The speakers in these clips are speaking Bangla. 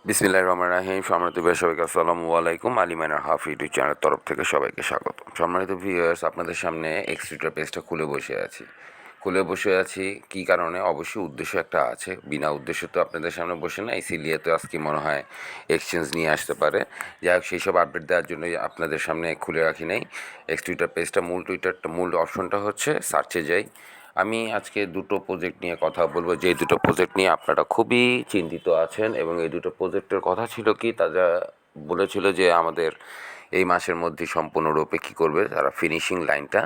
বিসমিল্লাহির রহমানির রহিম। সম্মানিত ভিউয়ার্স, সবাইকে আসসালামু আলাইকুম। আলী মাইনার হাফ ইউটিউব চ্যানেলের তরফ থেকে সবাইকে স্বাগত। সম্মানিত ভিউয়ার্স, আপনাদের সামনে এক্সট্রিটার পেজটা খুলে বসে আছি কী কারণে? অবশ্যই উদ্দেশ্য একটা আছে, বিনা উদ্দেশ্য তো আপনাদের সামনে বসে না, ইসিলিয়ে তো আজকে মনে হয় এক্সচেঞ্জ নিয়ে আসতে পারে। যাই হোক, সেই সব আপডেট দেওয়ার জন্যই আপনাদের সামনে খুলে রাখি নাই এক্সট্রিটার পেজটা। মূল অপশনটা হচ্ছে সার্চে যাই। আমি আজকে দুটো প্রজেক্ট নিয়ে কথা বলবো, যে দুটো প্রজেক্ট নিয়ে আপনারা খুবই চিন্তিত আছেন, এবং এই দুটো প্রজেক্টের কথা ছিল কি, তারা বলেছিল যে আমাদের এই মাসের মধ্যে সম্পূর্ণরূপে কী করবে, তারা ফিনিশিং লাইনটা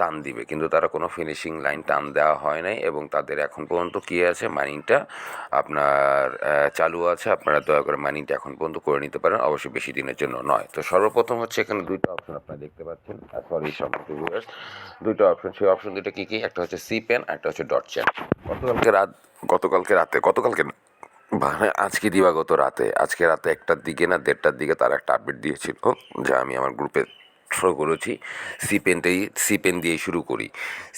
টান দিবে, কিন্তু তারা কোনো ফিনিশিং লাইন টান দেওয়া হয় নাই, এবং তাদের এখন পর্যন্ত কী আছে, মাইনিংটা আপনার চালু আছে। আপনারা দয়া করে মাইনিংটা এখন পর্যন্ত করে নিতে পারেন, অবশ্যই বেশি দিনের জন্য নয়। তো সর্বপ্রথম হচ্ছে এখানে দুইটা অপশন আপনারা দেখতে পাচ্ছেন, সরি সম্পর্কে দুইটা অপশন। সেই অপশন দুটো কী কী? একটা হচ্ছে সি পেন, একটা হচ্ছে ডট চ্যান। গতকালকে মানে আজকে রাতে 1টার দিকে না 1:30টার দিকে তারা একটা আপডেট দিয়েছিল, যা আমি আমার গ্রুপে থ্রো করেছি। সি পেন দিয়েই শুরু করি।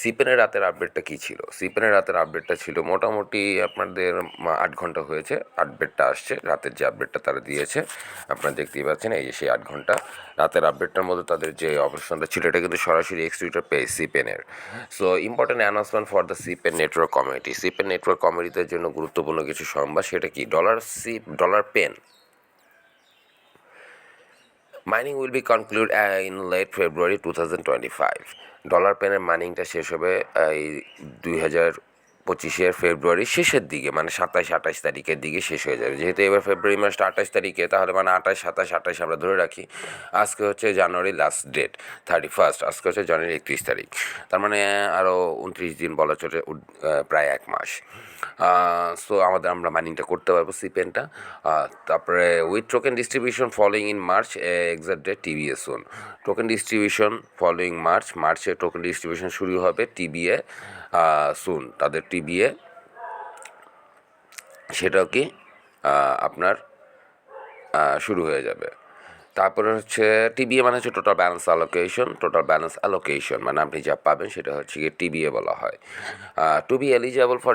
সি পেনের রাতের আপডেটটা কী ছিল? সি পেনের রাতের আপডেটটা ছিল মোটামুটি আপনাদের 8 ঘন্টা হয়েছে আপডেটটা আসছে। রাতের যে আপডেটটা তারা দিয়েছে আপনারা দেখতেই পাচ্ছেন, এই যে সেই 8 ঘন্টা রাতের আপডেটটার মধ্যে তাদের যে অপারেশনটা ছিল, এটা কিন্তু সরাসরি X Twitter page C pen. So important announcement for the C pen network community. C pen network কমিউনিটির জন্য গুরুত্বপূর্ণ কিছু সংবাদ। সেটা কি? Dollar pen mining will be conclude in late February 2025। Dollar পেনের মাইনিংটা শেষ হবে এই 2025 ফেব্রুয়ারির শেষের দিকে, মানে 27-28 তারিখের দিকে শেষ হয়ে যাবে। যেহেতু এবার ফেব্রুয়ারি মাসটা 28 তারিখে, তাহলে মানে 28-27-28 আমরা ধরে রাখি। আজকে হচ্ছে জানুয়ারি লাস্ট ডেট 31, আজকে হচ্ছে জানুয়ারি 31 তারিখ। তার মানে আরও 29 দিন বলা চলে, প্রায় 1 মাস। সো আমরা মাইনিংটা করতে পারবো সি পেনটা। তারপরে with token distribution following in March, exact date TBA soon. Token distribution following মার্চে টোকেন ডিস্ট্রিবিউশন শুরু হবে, টিবিএ সুন। তাদের টিবিএ সেটাও কি আপনার শুরু হয়ে যাবে। তারপরে হচ্ছে টিবিএ মানে হচ্ছে টোটাল ব্যালেন্স অ্যালোকেশন, মানে আপনি যা পাবেন সেটা হচ্ছে গিয়ে টিবিএ বলা হয়। টু বি এলিজিবল ফর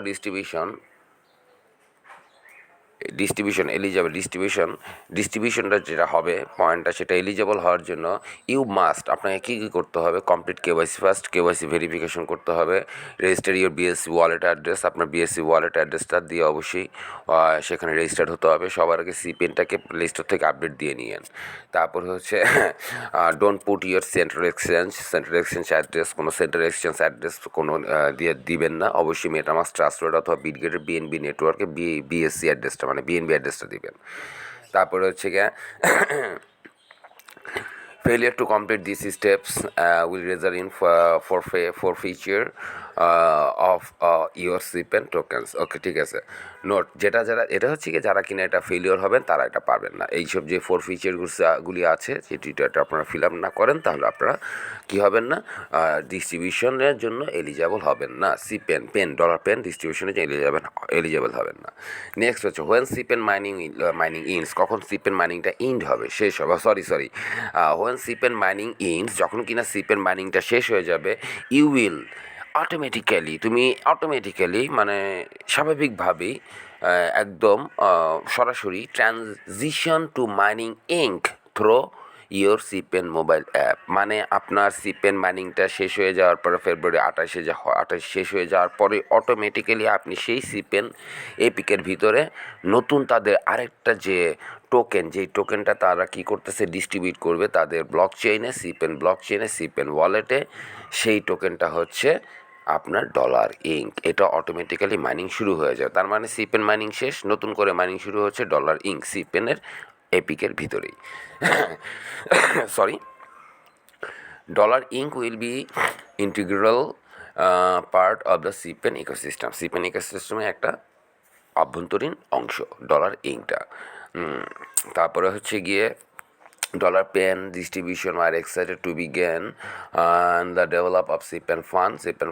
ডিস্ট্রিবিউশনটা যেটা হবে পয়েন্টটা, সেটা এলিজেবল হওয়ার জন্য আপনাকে কী কী করতে হবে? Complete KYC first, KYC verification করতে হবে। Register your BSc wallet address, আপনার বিএসসি ওয়ালেট অ্যাড্রেসটা দিয়ে অবশ্যই সেখানে রেজিস্টার্ড হতে হবে। সবার আগে সি পেনটাকে প্লে স্টোর থেকে আপডেট দিয়ে নিয়েন। তারপর হচ্ছে don't put your central exchange address, কোনো সেন্ট্রাল এক্সচেঞ্জ অ্যাড্রেস কোনো দিবেন না। অবশ্যই মেটামাস্ক, ট্রাস্টওয়ার্ড অথবা বিটগেটের বিএনবি নেটওয়ার্কে বিএসসি অ্যাড্রেসটা, মানে বিএনবি অ্যাড্রেসটা দিবেন। তারপরে হচ্ছে গিয়ে failure to complete these steps will result in forfeiture of your SIPN tokens. ওকে, ঠিক আছে। নোট, এটা হচ্ছে কি, যারা কিনা এটা ফেলিওর হবেন তারা এটা পাবেন না। এইসব যে ফরফিচারগুলি আছে, যেটি এটা আপনারা ফিল আপ না করেন, তাহলে আপনারা কী হবেন না, ডিস্ট্রিবিউশনের জন্য এলিজেবল হবেন না। ডলার পেন ডিস্ট্রিবিউশনের জন্য এলিজেবল হবেন না। নেক্সট হচ্ছে হোয়েন সিপেন মাইনিং ইনস, কখন সিপেন মাইনিংটা ইন্ড হবে, শেষ হবে, হোয়েন সিপেন মাইনিং ইনস, যখন কিনা সিপেন মাইনিংটা শেষ হয়ে যাবে, ইউ উইল অটোমেটিক্যালি মানে স্বাভাবিকভাবেই একদম সরাসরি transition to mining ink through your CPen mobile app. মানে আপনার সিপেন মাইনিংটা শেষ হয়ে যাওয়ার পরে, ফেব্রুয়ারি 28 শেষ হয়ে যাওয়ার পরে অটোমেটিক্যালি আপনি সেই সিপেন এপিকের ভিতরে নতুন তাদের আরেকটা যে যেই টোকেনটা তারা কী করতেছে, ডিস্ট্রিবিউট করবে তাদের সিপেন ওয়ালেটে। সেই টোকেনটা হচ্ছে আপনার ডলার ইঙ্ক। এটা অটোমেটিক্যালি মাইনিং শুরু হয়ে যায়। তার মানে সিপেন মাইনিং শেষ, নতুন করে মাইনিং শুরু হচ্ছে ডলার ইঙ্ক সিপেনের এপিকের ভিতরেই। Sorry, dollar ink will be integral part of the CPen ইকোসিস্টেমে একটা আভ্যন্তরীণ অংশ ডলার ইঙ্কটা। তারপরে হচ্ছে গিয়ে dollar pen distribution are excited to begin and the develop of SIPEN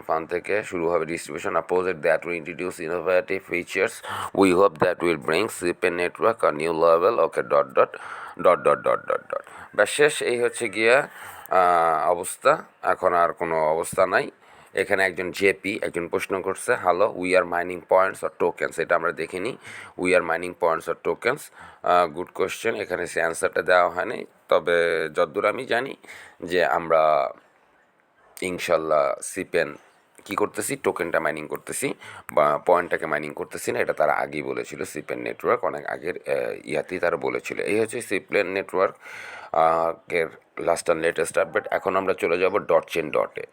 fund থেকে শুরু হবে distribution. A project that will introduce innovative features, we hope that will bring SIPEN network a new level. Okay, ব্যাস শেষ। এই হচ্ছে গিয়া অবস্থা। এখন আর কোনো অবস্থা নাই। এখানে একজন জেপি একজন প্রশ্ন করছে, hello we are mining points or tokens, এটা আমরা দেখে নিই। We are mining points or tokens, good question. এখানে সে অ্যান্সারটা দেওয়া হয়নি, তবে যতদূর আমি জানি যে আমরা ইনশাল্লাহ সিপেন কী করতেছি, টোকেনটা মাইনিং করতেছি বা পয়েন্টটাকে মাইনিং করতেছি না, এটা তারা আগেই বলেছিল। সিপেন নেটওয়ার্ক অনেক আগের ইয়াতেই তারা বলেছিল। এই হচ্ছে সিপেন নেটওয়ার্ক এর লাস্ট অ্যান্ড লেটেস্ট আপডেট। এখন আমরা চলে যাব ডটচেন ডটে।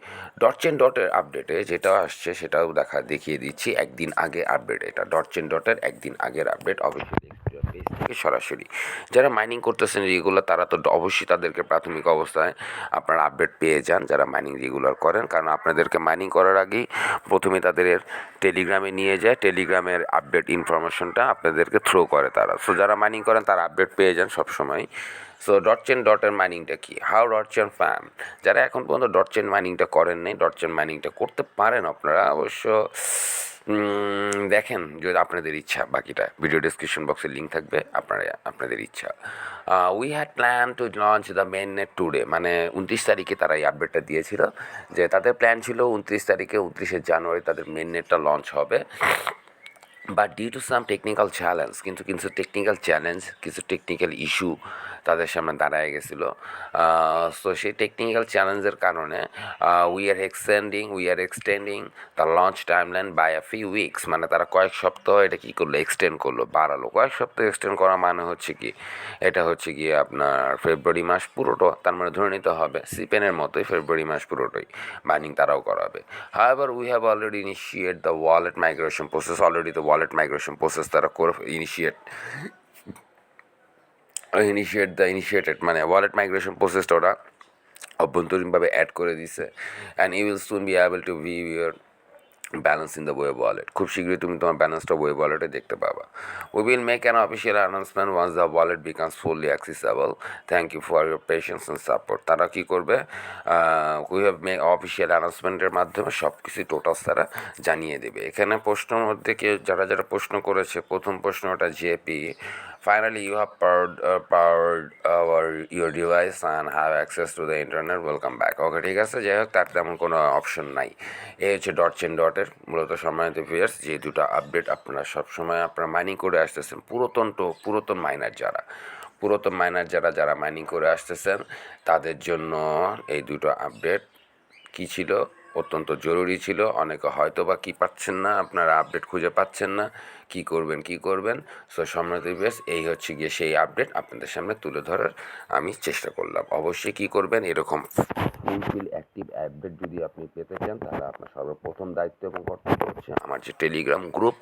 ডটচেন ডটের আপডেটে যেটা আসছে সেটাও দেখিয়ে দিচ্ছি। একদিন আগে আপডেট, এটা ডটচেন ডটের একদিন আগের আপডেট, অবশ্যই পেজ থেকে সরাসরি। যারা মাইনিং করতেছেন রেগুলার তারা তো অবশ্যই তাদেরকে প্রাথমিক অবস্থায় আপনারা আপডেট পেয়ে যান, যারা মাইনিং রেগুলার করেন, কারণ আপনাদেরকে মাইনিং করার আগেই প্রথমে তাদের টেলিগ্রামে নিয়ে যায়, টেলিগ্রামের আপডেট ইনফরমেশনটা আপনাদেরকে থ্রো করে তারা। সো যারা মাইনিং করেন তারা আপডেট পেয়ে যান সবসময়। সো ডটচেন ডটের মাইনিংটা কী, হাউ ডটচেন ফ্যাম, যারা এখন পর্যন্ত ডটচেন মাইনিংটা করেন নাই, ডটচেন মাইনিংটা করতে পারেন আপনারা অবশ্য। দেখেন যদি আপনাদের ইচ্ছা, বাকিটা ভিডিও ডিসক্রিপশন বক্সে লিঙ্ক থাকবে, আপনাদের ইচ্ছা। We had plan to launch the main net today, মানে 29 তারিখে তারা এই আপডেটটা দিয়েছিল যে তাদের প্ল্যান ছিল 29 তারিখে, 29শে জানুয়ারি তাদের মেন নেটটা লঞ্চ হবে। But due to some technical challenge, কিছু টেকনিক্যাল চ্যালেঞ্জ, কিছু টেকনিক্যাল ইস্যু তাদের সামনে দাঁড়ায় গেছিলো। সো সেই টেকনিক্যাল চ্যালেঞ্জের কারণে we are extending the launch timeline by a few weeks, মানে তারা কয়েক সপ্তাহ এটা কী করলো, এক্সটেন্ড করলো, বাড়ালো। কয়েক সপ্তাহ এক্সটেন্ড করা মানে হচ্ছে কি, এটা হচ্ছে গিয়ে আপনার ফেব্রুয়ারি মাস পুরোটা, তার মানে ধরে নিতে হবে সিপেনের মতোই ফেব্রুয়ারি মাস পুরোটাই মাইনিং তারাও করাবে। However, we have already initiated the wallet migration process. Already the wallet migration process তারা করে initiated মানে ওয়ালেট মাইগ্রেশন প্রসেসটা ওরা অভ্যন্তরীণভাবে অ্যাড করে দিছে। And you will soon be able to view your balance in the web wallet, খুব শীঘ্রই তুমি তোমার ব্যালেন্সটা ওয়েব ওয়ালেটে দেখতে পাবা। We will make an official announcement once the wallet becomes fully accessible. Thank you for your patience and support. তারা কী করবে, উই হ্যাভ মেক অফিসিয়াল অ্যানাউন্সমেন্টের মাধ্যমে সব কিছু টোটালস তারা জানিয়ে দেবে। এখানে প্রশ্নের মধ্যে যারা প্রশ্ন করেছে, প্রথম প্রশ্নটা JP, finally you have powered your device and have access to the internet, welcome back. ওকে ঠিক আছে, যাই হোক তার তেমন কোনো অপশন নাই। এই হচ্ছে ডটচেন ডটের মূলত সম্মানিত ভিউয়ার্স যে দুটো আপডেট আপনারা সবসময় আপনারা মাইনিং করে আসতেছেন, পুরাতন মাইনার যারা মাইনিং করে আসতেছেন তাদের জন্য এই দুটো আপডেট কী ছিল, অত্যন্ত জরুরি ছিল। অনেকে হয়তো বা কী পাচ্ছেন না, আপনারা আপডেট খুঁজে পাচ্ছেন না, কী করবেন। সো সম্মানিত ভিউয়ার্স এই হচ্ছে গিয়ে সেই আপডেট আপনাদের সামনে তুলে ধরার আমি চেষ্টা করলাম। অবশ্যই কী করবেন, এরকম ফুলফিল অ্যাক্টিভ আপডেট যদি আপনি পেতে চান তাহলে আপনার সর্বপ্রথম দায়িত্ব এবং কর্তব্য হচ্ছে আমার যে টেলিগ্রাম গ্রুপ,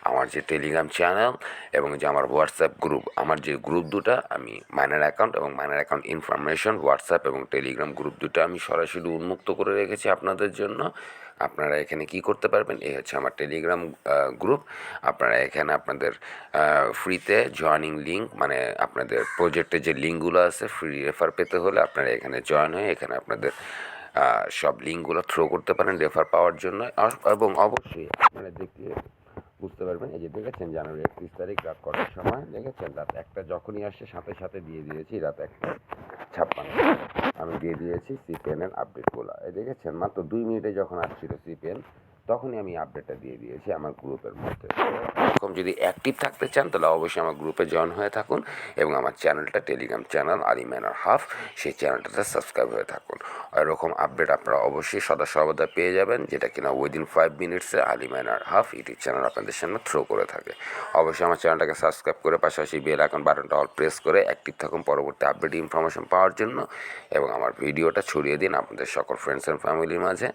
আমার যে টেলিগ্রাম চ্যানেল এবং যে আমার হোয়াটসঅ্যাপ গ্রুপ, আমার যে গ্রুপ দুটা আমি মাইনার অ্যাকাউন্ট এবং মাইনার অ্যাকাউন্ট ইনফরমেশন হোয়াটসঅ্যাপ এবং টেলিগ্রাম গ্রুপ দুটো আমি সরাসরি উন্মুক্ত করে রেখেছি আপনাদের জন্য। আপনারা এখানে কি করতে পারবেন, এই হচ্ছে আমার টেলিগ্রাম গ্রুপ। আপনারা এখানে আপনাদের ফ্রিতে জয়েনিং লিঙ্ক, মানে আপনাদের প্রজেক্টের যে লিঙ্কগুলো আছে ফ্রি রেফার পেতে হলে আপনারা এখানে জয়েন হয়ে এখানে আপনাদের সব লিঙ্কগুলো থ্রো করতে পারেন রেফার পাওয়ার জন্য। এবং অবশ্যই আপনারা বুঝতে পারবেন, এই যে দেখেছেন জানুয়ারি 31 তারিখ রাত কটার সময় দেখেছেন, রাত 1টা যখনই আসছে সাথে দিয়ে দিয়েছি, রাত 1:56 আমি দিয়ে দিয়েছি সিপিএনের আপডেটগুলো। এই দেখেছেন মাত্র 2 মিনিটে যখন আসছিল সিপিএন তখনই আমি আপডেটটা দিয়ে দিয়েছি আমার গ্রুপের মধ্যে। এরকম যদি অ্যাক্টিভ থাকতে চান তাহলে অবশ্যই আমার গ্রুপে জয়েন হয়ে থাকুন এবং আমার চ্যানেলটা Telegram channel Ali miner half, সেই চ্যানেলটাতে সাবস্ক্রাইব হয়ে থাকুন। এরকম আপডেট আপনারা অবশ্যই সর্বদা পেয়ে যাবেন, যেটা কিনা উইদিন 5 মিনিটসে Ali miner half YouTube channel আপনাদের সামনে থ্রো করে থাকে। অবশ্যই আমার চ্যানেলটাকে সাবস্ক্রাইব করে পাশাপাশি বেল আইকন বাটনটা অল প্রেস করে অ্যাক্টিভ থাকুন পরবর্তী আপডেট ইনফরমেশন পাওয়ার জন্য, এবং আমার ভিডিওটা ছড়িয়ে দিন আপনাদের সকল ফ্রেন্ডস অ্যান্ড ফ্যামিলির মাঝে,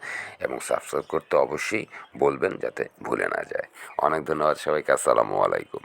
এবং সাবস্ক্রাইব করতে অবশ্যই বলবেন যাতে ভুলে না যায়। অনেক ধন্যবাদ সবাইকে, আসসালামু আলাইকুম।